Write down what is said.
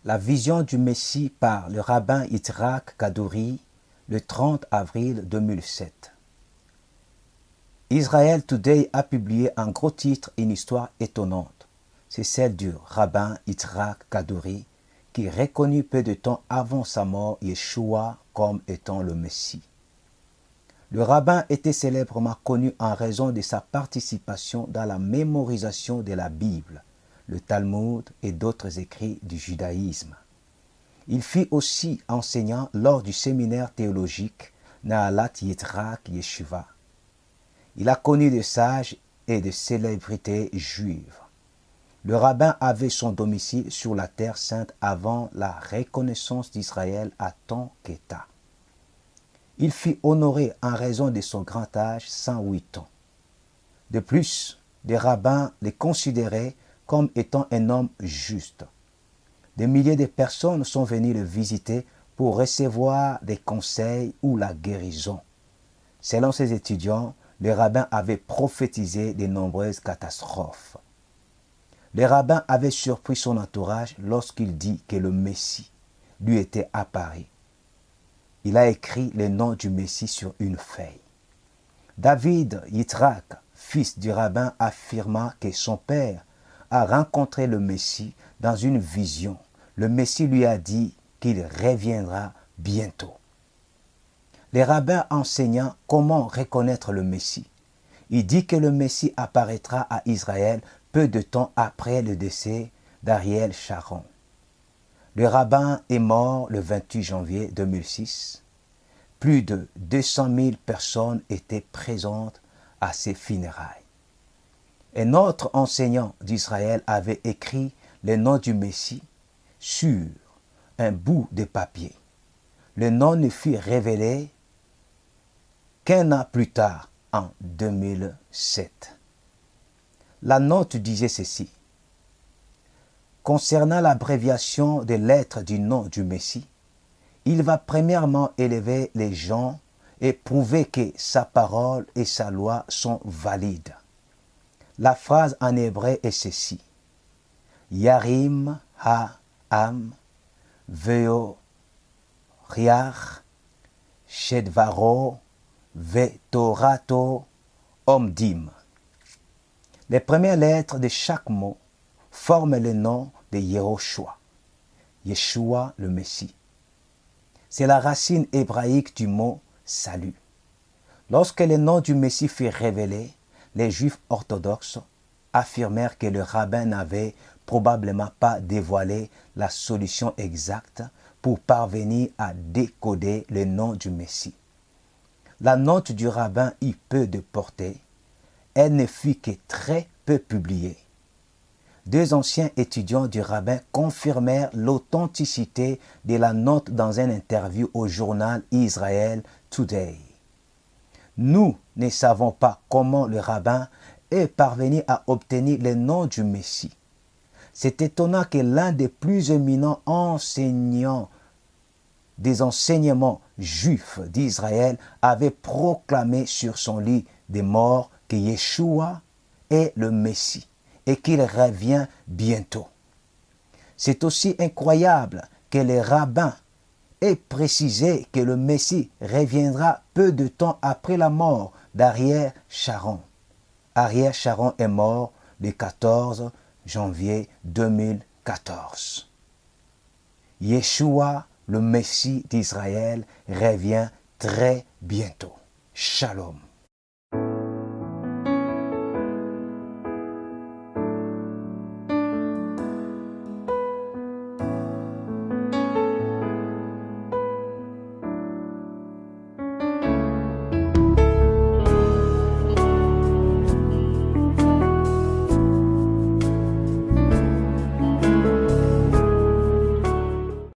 La vision du Messie par le rabbin Yitzhak Kaduri, le 30 avril 2007. Israel Today a publié un gros titre, une histoire étonnante. C'est celle du rabbin Yitzhak Kaduri, qui reconnut peu de temps avant sa mort Yeshua comme étant le Messie. Le rabbin était célèbrement connu en raison de sa participation dans la mémorisation de la Bible, le Talmud et d'autres écrits du judaïsme. Il fut aussi enseignant lors du séminaire théologique Nahalat Yitzhak Yeshiva. Il a connu des sages et des célébrités juives. Le rabbin avait son domicile sur la terre sainte avant la reconnaissance d'Israël à tant qu'État. Il fut honoré en raison de son grand âge, 108 ans. De plus, les rabbins les considéraient comme étant un homme juste. Des milliers de personnes sont venues le visiter pour recevoir des conseils ou la guérison. Selon ses étudiants, le rabbin avait prophétisé de nombreuses catastrophes. Le rabbin avait surpris son entourage lorsqu'il dit que le Messie lui était apparu. Il a écrit le nom du Messie sur une feuille. David Yitzhak, fils du rabbin, affirma que son père a rencontré le Messie dans une vision. Le Messie lui a dit qu'il reviendra bientôt. Les rabbins enseignant comment reconnaître le Messie. Il dit que le Messie apparaîtra à Israël peu de temps après le décès d'Ariel Sharon. Le rabbin est mort le 28 janvier 2006. Plus de 200 000 personnes étaient présentes à ses funérailles. Un autre enseignant d'Israël avait écrit le nom du Messie sur un bout de papier. Le nom ne fut révélé qu'un an plus tard, en 2007. La note disait ceci. Concernant l'abréviation des lettres du nom du Messie, il va premièrement élever les gens et prouver que sa parole et sa loi sont valides. La phrase en hébreu est ceci. Yarim ha-am veo riach shedvaro vetorato omdim. Les premières lettres de chaque mot forment le nom de Yehoshua, Yeshua le Messie. C'est la racine hébraïque du mot salut. Lorsque le nom du Messie fut révélé, les Juifs orthodoxes affirmèrent que le rabbin n'avait probablement pas dévoilé la solution exacte pour parvenir à décoder le nom du Messie. La note du rabbin eut peu de portée. Elle ne fut que très peu publiée. Deux anciens étudiants du rabbin confirmèrent l'authenticité de la note dans une interview au journal Israel Today. Nous ne savons pas comment le rabbin est parvenu à obtenir le nom du Messie. C'est étonnant que l'un des plus éminents enseignants des enseignements juifs d'Israël avait proclamé sur son lit de mort que Yeshua est le Messie et qu'il revient bientôt. C'est aussi incroyable que les rabbins aient précisé que le Messie reviendra peu de temps après la mort d'Ariel Sharon. Ariel Sharon est mort le 14 janvier 2014. Yeshua, le Messie d'Israël, revient très bientôt. Shalom.